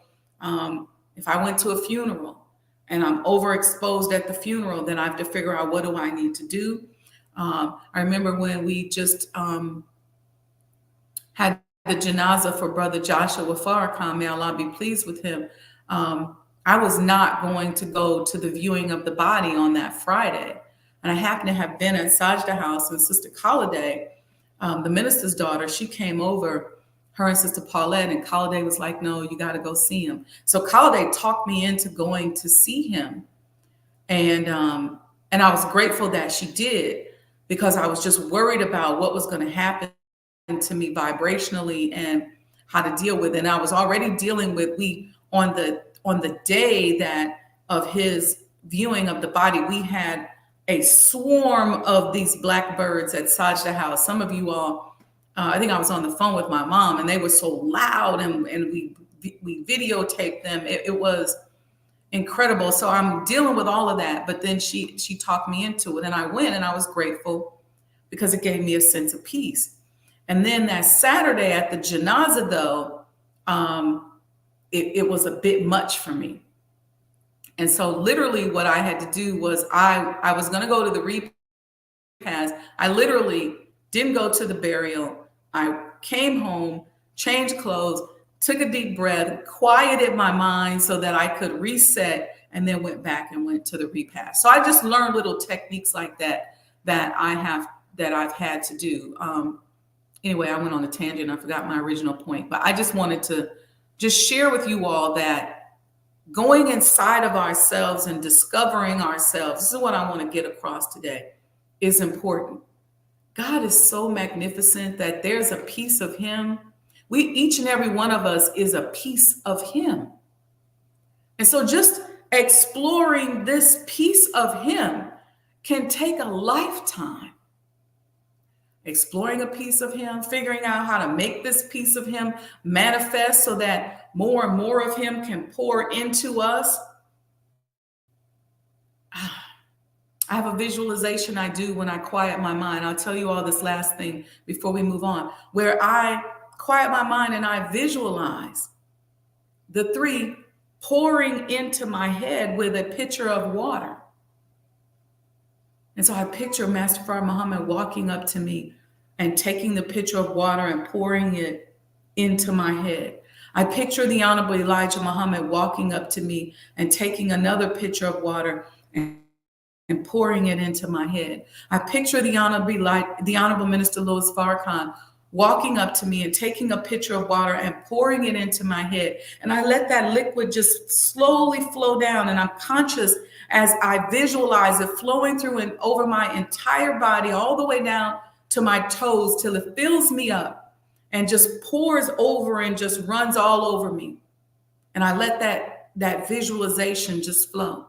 if I went to a funeral and I'm overexposed at the funeral, then I have to figure out what do I need to do. I remember when we just had the janazah for Brother Joshua Farrakhan, may Allah be pleased with him. I was not going to go to the viewing of the body on that Friday. And I happened to have been at Sajdah house, and Sister Khalide, the minister's daughter, she came over, her and Sister Paulette, and Khalide was like, no, you got to go see him. So Khalide talked me into going to see him. And I was grateful that she did, because I was just worried about what was going to happen to me vibrationally and how to deal with it. And I was already dealing with, on the day that of his viewing of the body, we had a swarm of these blackbirds at Sajdah house. Some of you all, I think I was on the phone with my mom, and they were so loud, and we videotaped them. It was incredible. So I'm dealing with all of that, but then she talked me into it, and I went, and I was grateful because it gave me a sense of peace. And then that Saturday at the janazah, though, it was a bit much for me. And so literally what I had to do was I was going to go to the repast. I literally didn't go to the burial. I came home, changed clothes, took a deep breath, quieted my mind so that I could reset, and then went back and went to the repast. So I just learned little techniques like that I've had to do. Anyway, I went on a tangent. I forgot my original point, but I just wanted to just share with you all that going inside of ourselves and discovering ourselves, this is what I want to get across today, is important. God is so magnificent that there's a piece of him. Each and every one of us is a piece of him. And so just exploring this piece of him can take a lifetime. Exploring a piece of him, figuring out how to make this piece of him manifest so that more and more of him can pour into us. I have a visualization I do when I quiet my mind. I'll tell you all this last thing before we move on, where I quiet my mind and I visualize the three pouring into my head with a pitcher of water. And so I picture Master Fard Muhammad walking up to me and taking the pitcher of water and pouring it into my head. I picture the Honorable Elijah Muhammad walking up to me and taking another pitcher of water and and pouring it into my head. I picture the Honorable Minister Louis Farrakhan walking up to me and taking a pitcher of water and pouring it into my head. And I let that liquid just slowly flow down. And I'm conscious as I visualize it flowing through and over my entire body, all the way down to my toes, till it fills me up and just pours over and just runs all over me. And I let that visualization just flow.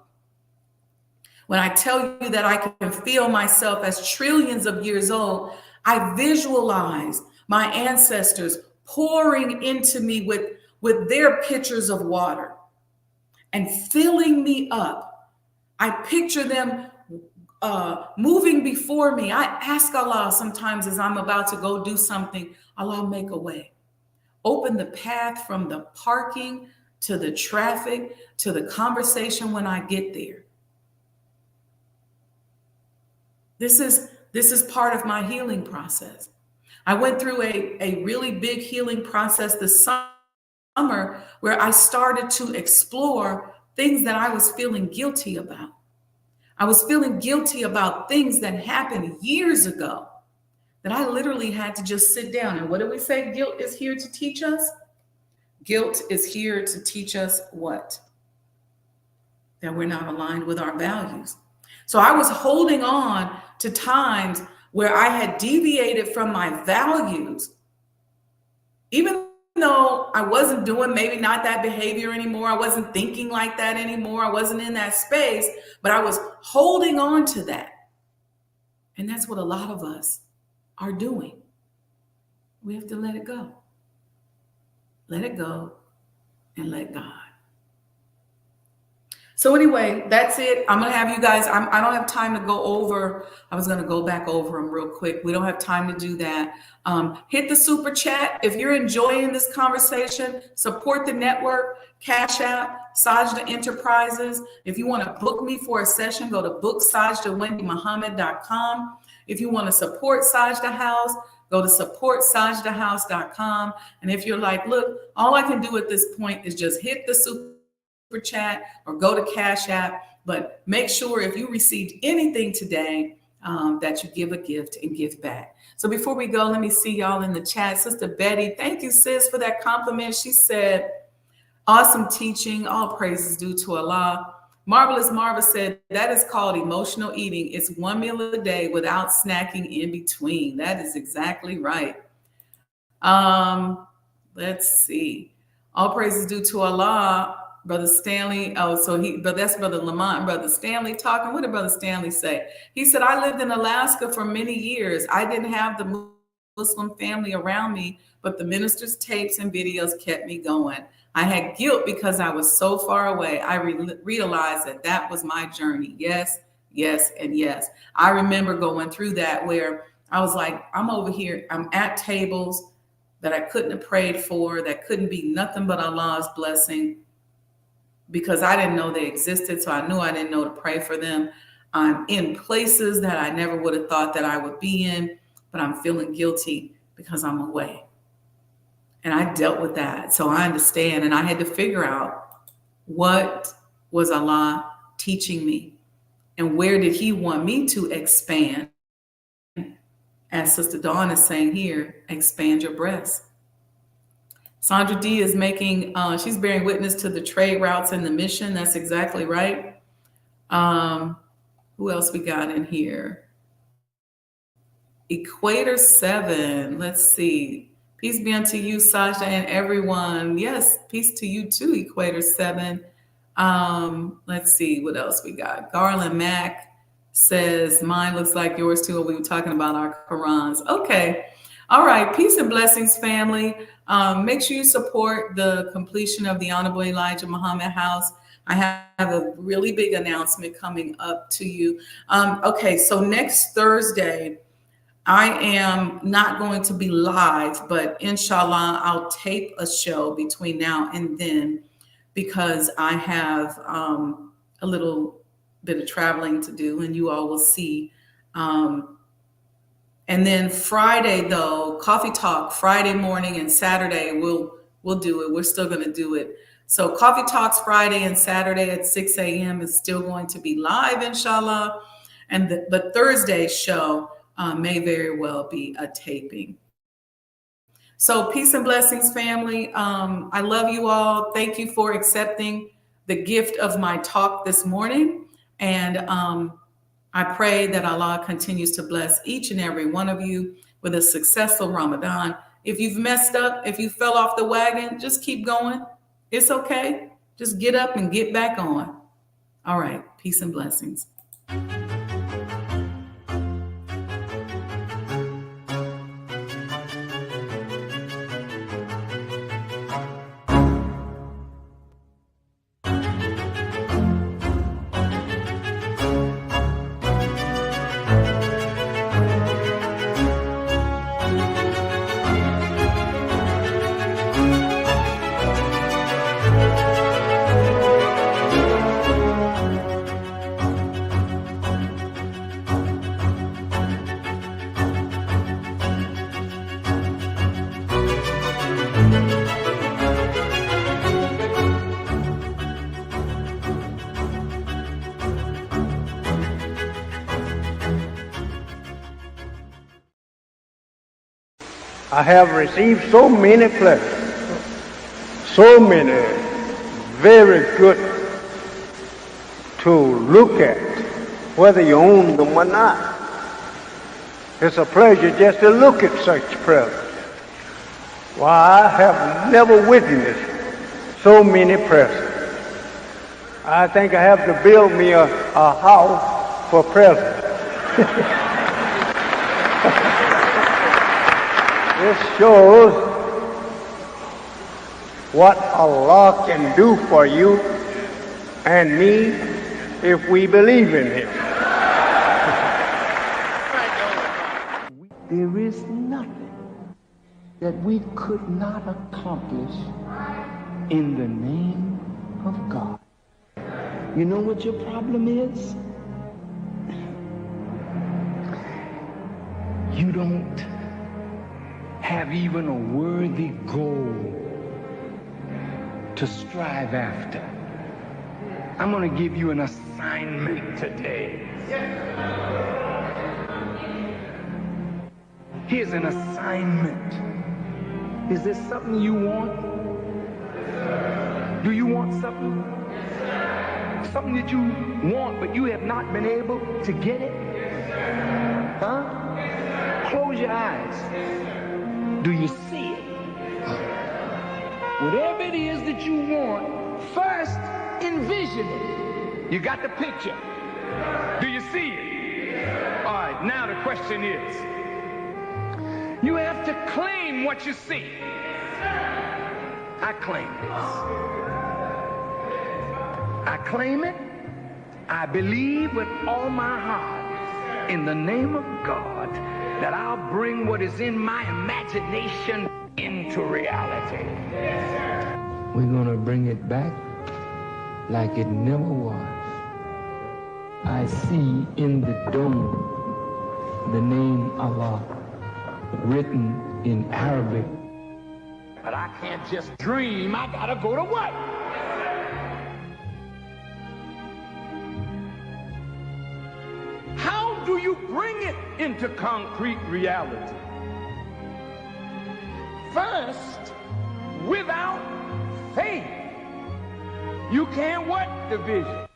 When I tell you that I can feel myself as trillions of years old, I visualize my ancestors pouring into me with their pitchers of water and filling me up. I picture them moving before me. I ask Allah sometimes as I'm about to go do something, Allah, make a way. Open the path from the parking to the traffic to the conversation when I get there. This is part of my healing process. I went through a really big healing process this summer where I started to explore things that I was feeling guilty about. I was feeling guilty about things that happened years ago that I literally had to just sit down. And what do we say guilt is here to teach us? Guilt is here to teach us what? That we're not aligned with our values. So I was holding on to times where I had deviated from my values, even though I wasn't doing maybe not that behavior anymore. I wasn't thinking like that anymore. I wasn't in that space, but I was holding on to that. And that's what a lot of us are doing. We have to let it go. Let it go and let God. So anyway, that's it. I'm going to have you guys, I don't have time to go over. I was going to go back over them real quick. We don't have time to do that. Hit the super chat. If you're enjoying this conversation, support the network, Cash App, Sajdah Enterprises. If you want to book me for a session, go to booksajdahwendymuhammad.com. If you want to support Sajdah House, go to supportsajdahhouse.com. And if you're like, look, all I can do at this point is just hit the super chat or go to Cash App, but make sure if you received anything today that you give a gift and give back. So before we go, let me see y'all in the chat. Sister Betty, thank you, sis, for that compliment. She said, awesome teaching, all praises due to Allah. Marvelous Marva said, that is called emotional eating. It's one meal a day without snacking in between. That is exactly right. Let's see. All praises due to Allah. Brother Stanley, but that's Brother Lamont and Brother Stanley talking. What did Brother Stanley say? He said, I lived in Alaska for many years. I didn't have the Muslim family around me, but the minister's tapes and videos kept me going. I had guilt because I was so far away. I realized that was my journey. Yes, yes, and yes. I remember going through that where I was like, I'm over here. I'm at tables that I couldn't have prayed for, that couldn't be nothing but Allah's blessing, because I didn't know they existed. So I knew I didn't know to pray for them. I'm in places that I never would have thought that I would be in, but I'm feeling guilty because I'm away. And I dealt with that. So I understand. And I had to figure out, what was Allah teaching me? And where did he want me to expand? As Sister Dawn is saying here, expand your breasts. Sandra D is making, she's bearing witness to the trade routes and the mission. That's exactly right. Who else we got in here? Equator 7. Let's see. Peace be unto you, Sajdah, and everyone. Yes, peace to you too, Equator 7. Let's see what else we got. Garland Mack says, mine looks like yours too. We were talking about our Qurans. Okay. All right. Peace and blessings, family. Make sure you support the completion of the Honorable Elijah Muhammad House. I have a really big announcement coming up to you. Okay. So next Thursday, I am not going to be live, but inshallah, I'll tape a show between now and then, because I have a little bit of traveling to do, and you all will see. And then Friday, though, Coffee Talk, Friday morning and Saturday, we'll do it. We're still going to do it. So Coffee Talks Friday and Saturday at 6 a.m. is still going to be live, inshallah. But Thursday's show may very well be a taping. So peace and blessings, family. I love you all. Thank you for accepting the gift of my talk this morning. And I pray that Allah continues to bless each and every one of you with a successful Ramadan. If you've messed up, if you fell off the wagon, just keep going. It's okay. Just get up and get back on. All right. Peace and blessings. I have received so many pleasures, so many very good to look at, whether you own them or not. It's a pleasure just to look at such presents. Why, I have never witnessed so many presents. I think I have to build me a house for presents. This shows what Allah can do for you and me if we believe in Him. There is nothing that we could not accomplish in the name of God. You know what your problem is? You don't have even a worthy goal to strive after. I'm going to give you an assignment today. Here's an assignment. Is there something you want? Do you want something? Something that you want, but you have not been able to get it? Huh? Close your eyes. Do you see it? Whatever it is that you want, first envision it. You got the picture. Do you see it? All right, now the question is, you have to claim what you see. I claim this. I claim it. I believe with all my heart in the name of God that I'll bring what is in my imagination into reality. We're gonna bring it back like it never was. I see in the dome the name Allah written in Arabic. But I can't just dream, I gotta go to work. How do you bring it into concrete reality? First, without faith, you can't work the vision.